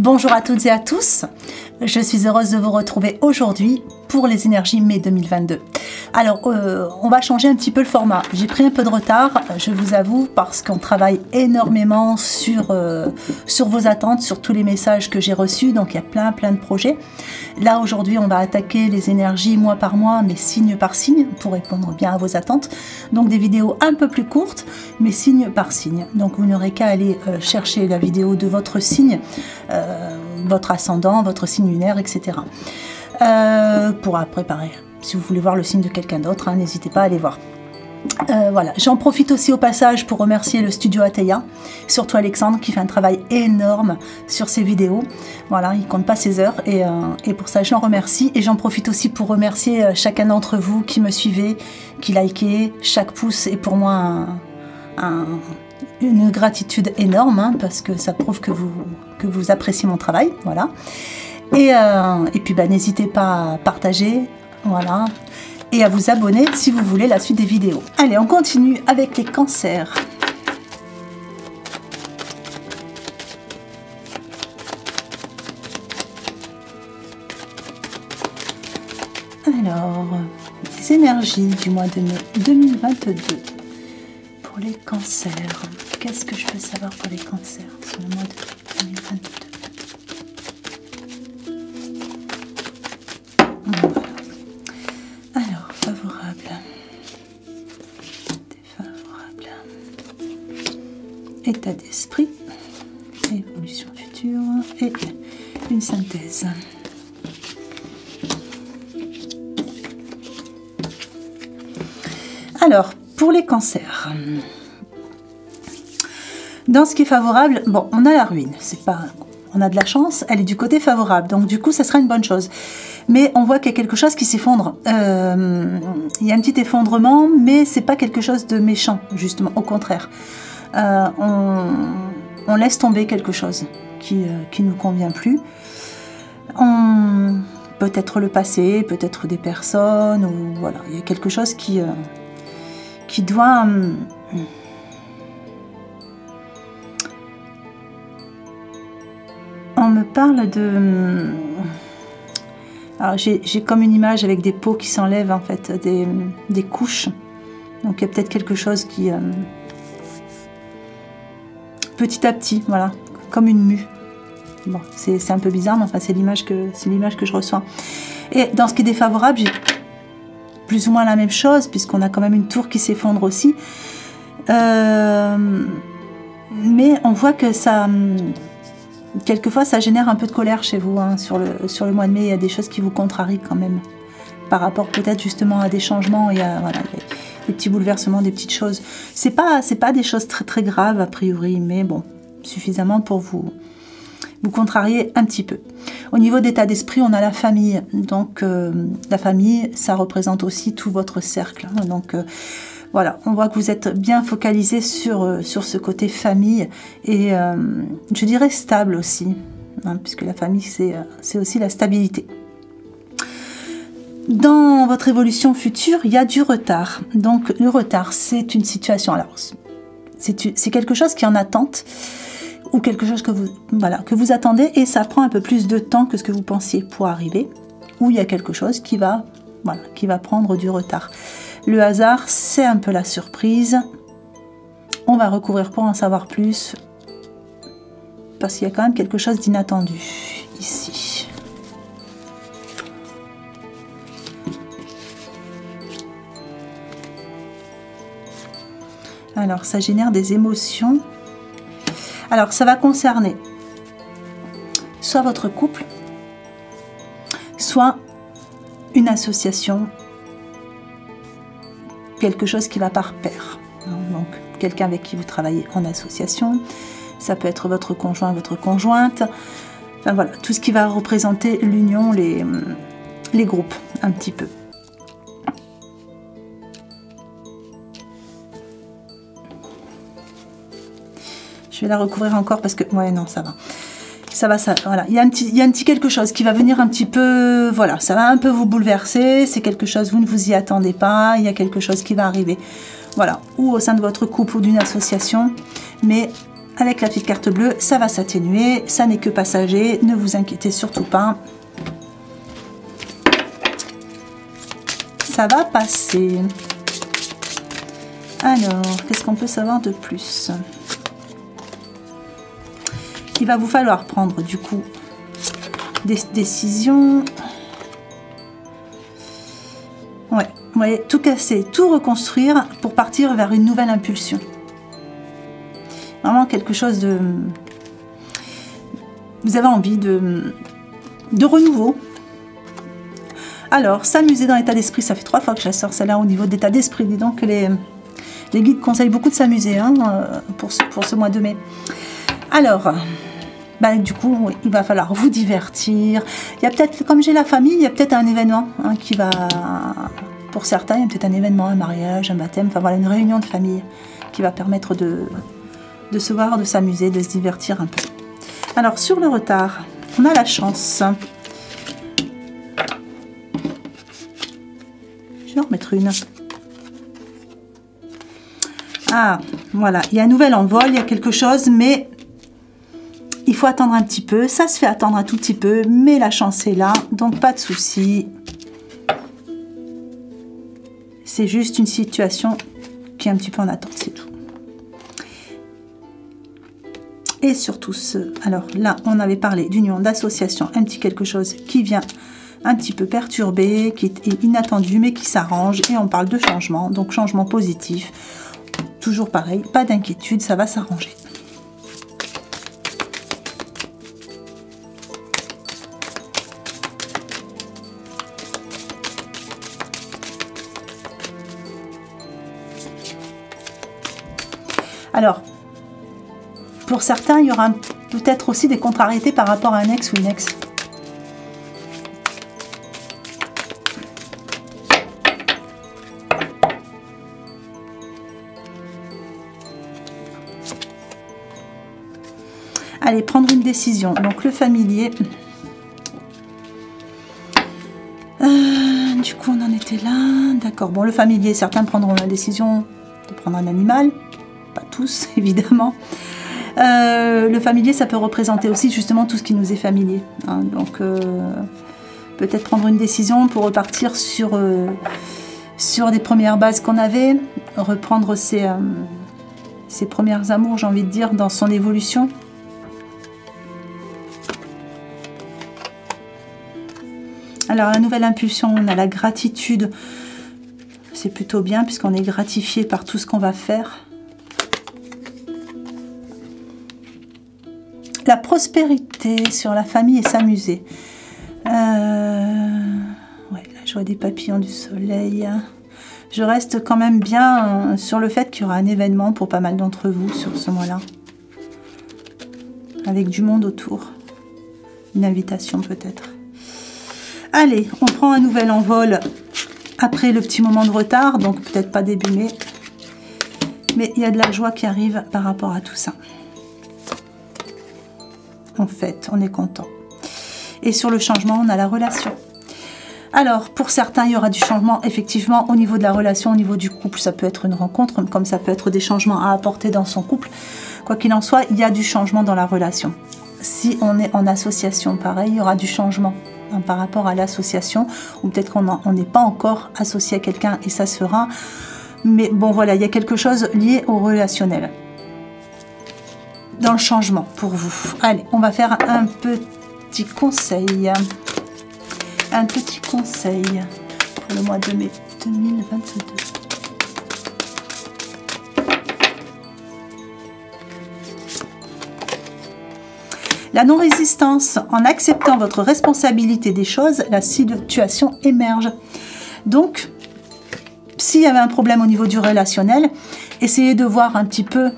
Bonjour à toutes et à tous, je suis heureuse de vous retrouver aujourd'hui pour les énergies mai 2022. Alors, on va changer un petit peu le format. J'ai pris un peu de retard, je vous avoue, parce qu'on travaille énormément sur vos attentes, sur tous les messages que j'ai reçus, donc il y a plein de projets. Là, aujourd'hui, on va attaquer les énergies mois par mois, mais signe par signe, pour répondre bien à vos attentes. Donc des vidéos un peu plus courtes, mais signe par signe. Donc vous n'aurez qu'à aller chercher la vidéo de votre signe, votre ascendant, votre signe lunaire, etc. Pour préparer. Si vous voulez voir le signe de quelqu'un d'autre, hein, n'hésitez pas à aller voir. Voilà, j'en profite aussi au passage pour remercier le studio Ateia, surtout Alexandre qui fait un travail énorme sur ses vidéos. Voilà, il compte pas ses heures et pour ça je l'en remercie. Et j'en profite aussi pour remercier chacun d'entre vous qui me suivez, qui likez. Chaque pouce est pour moi une gratitude énorme, hein, parce que ça prouve que vous appréciez mon travail. Voilà. Et puis n'hésitez pas à partager, voilà, et à vous abonner si vous voulez la suite des vidéos. Allez, on continue avec les cancers. Alors, les énergies du mois de mai 2022 pour les cancers. Qu'est-ce que je peux savoir pour les cancers sur le mois de 2022? Alors, favorable, défavorable, état d'esprit, évolution future et une synthèse. Alors, pour les cancers, dans ce qui est favorable, bon, on a la ruine, c'est pas, on a de la chance, elle est du côté favorable, donc du coup, ça sera une bonne chose. Mais on voit qu'il y a quelque chose qui s'effondre. Il y a un petit effondrement, mais c'est pas quelque chose de méchant, justement, au contraire. On laisse tomber quelque chose qui nous convient plus. Peut-être le passé, peut-être des personnes, ou voilà, il y a quelque chose qui doit... On me parle de... Alors j'ai comme une image avec des peaux qui s'enlèvent, en fait, des couches. Donc il y a peut-être quelque chose qui... petit à petit, voilà, comme une mue. Bon, c'est un peu bizarre, mais enfin c'est l'image que je reçois. Et dans ce qui est défavorable, j'ai plus ou moins la même chose, puisqu'on a quand même une tour qui s'effondre aussi. Mais on voit que ça... Quelquefois, ça génère un peu de colère chez vous, hein, sur le mois de mai. Il y a des choses qui vous contrarient quand même, par rapport peut-être justement à des changements et à voilà, des petits bouleversements, des petites choses. C'est pas des choses très graves a priori, mais bon, suffisamment pour vous contrarier un petit peu. Au niveau d'état d'esprit, on a la famille. Donc la famille, ça représente aussi tout votre cercle. Hein, donc voilà, on voit que vous êtes bien focalisé sur ce côté famille et je dirais stable aussi, hein, puisque la famille c'est aussi la stabilité. Dans votre évolution future, il y a du retard. Donc le retard, c'est une situation, alors c'est quelque chose qui est en attente ou quelque chose que vous attendez et ça prend un peu plus de temps que ce que vous pensiez pour arriver, ou il y a quelque chose qui va prendre du retard. Le hasard, c'est un peu la surprise. On va recouvrir pour en savoir plus, parce qu'il y a quand même quelque chose d'inattendu ici. Alors, ça génère des émotions. Alors, ça va concerner soit votre couple, soit une association, quelque chose qui va par pair. Donc, quelqu'un avec qui vous travaillez en association, ça peut être votre conjoint, votre conjointe, enfin voilà, tout ce qui va représenter l'union, les groupes, un petit peu. Je vais la recouvrir encore parce que, ouais, non, ça va. Voilà, il y a un petit quelque chose qui va venir un petit peu, voilà, ça va un peu vous bouleverser, c'est quelque chose, vous ne vous y attendez pas, il y a quelque chose qui va arriver, voilà, ou au sein de votre couple ou d'une association, mais avec la petite carte bleue, ça va s'atténuer, ça n'est que passager, ne vous inquiétez surtout pas. Ça va passer. Alors, qu'est-ce qu'on peut savoir de plus? Il va vous falloir prendre du coup des décisions. Ouais, vous voyez, tout casser, tout reconstruire pour partir vers une nouvelle impulsion. Vraiment quelque chose de... Vous avez envie de renouveau. Alors, s'amuser dans l'état d'esprit, ça fait 3 fois que je la sors celle-là au niveau de l'état d'esprit. Dis donc que les guides conseillent beaucoup de s'amuser hein, pour ce mois de mai. Alors, bah, du coup, oui, il va falloir vous divertir. Il y a peut-être, comme j'ai la famille, il y a peut-être un événement hein, qui va... Pour certains, il y a peut-être un événement, un mariage, un baptême, enfin voilà, une réunion de famille qui va permettre de se voir, de s'amuser, de se divertir un peu. Alors, sur le retard, on a la chance. Je vais en remettre une. Ah, voilà, il y a un nouvel envol, il y a quelque chose, mais il faut attendre un petit peu. Ça se fait attendre un tout petit peu, mais la chance est là, donc pas de souci. C'est juste une situation qui est un petit peu en attente, c'est tout. Et surtout alors là, on avait parlé d'union, d'association, un petit quelque chose qui vient un petit peu perturbé, qui est inattendu, mais qui s'arrange. Et on parle de changement, donc changement positif. Toujours pareil, pas d'inquiétude, ça va s'arranger. Alors, pour certains, il y aura peut-être aussi des contrariétés par rapport à un ex ou une ex. Allez, prendre une décision. Donc, le familier. Du coup, on en était là. D'accord. Bon, le familier, certains prendront la décision de prendre un animal. Pas tous, évidemment. Le familier, ça peut représenter aussi justement tout ce qui nous est familier. Hein. Donc, peut-être prendre une décision pour repartir sur des premières bases qu'on avait. Reprendre ses premières amours, j'ai envie de dire, dans son évolution. Alors, la nouvelle impulsion, on a la gratitude. C'est plutôt bien puisqu'on est gratifié par tout ce qu'on va faire. La prospérité sur la famille et s'amuser. Ouais, là, je vois des papillons du soleil. Je reste quand même bien sur le fait qu'il y aura un événement pour pas mal d'entre vous sur ce mois-là. Avec du monde autour. Une invitation peut-être. Allez, on prend un nouvel envol après le petit moment de retard, donc peut-être pas début mai, mais il y a de la joie qui arrive par rapport à tout ça. En fait, on est content. Et sur le changement, on a la relation. Alors, pour certains, il y aura du changement, effectivement, au niveau de la relation, au niveau du couple. Ça peut être une rencontre, comme ça peut être des changements à apporter dans son couple. Quoi qu'il en soit, il y a du changement dans la relation. Si on est en association, pareil, il y aura du changement hein, par rapport à l'association. Ou peut-être qu'on n'est pas encore associé à quelqu'un et ça se fera. Mais bon, voilà, il y a quelque chose lié au relationnel. Dans le changement pour vous. Allez, on va faire un petit conseil. Un petit conseil pour le mois de mai 2022. La non-résistance. En acceptant votre responsabilité des choses, la situation émerge. Donc, s'il y avait un problème au niveau du relationnel, essayez de voir un petit peu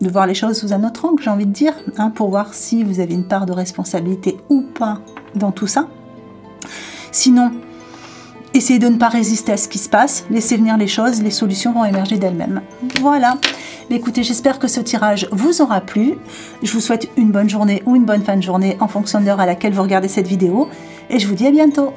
de voir les choses sous un autre angle, j'ai envie de dire, hein, pour voir si vous avez une part de responsabilité ou pas dans tout ça. Sinon, essayez de ne pas résister à ce qui se passe, laissez venir les choses, les solutions vont émerger d'elles-mêmes. Voilà. Mais écoutez, j'espère que ce tirage vous aura plu. Je vous souhaite une bonne journée ou une bonne fin de journée en fonction de l'heure à laquelle vous regardez cette vidéo. Et je vous dis à bientôt.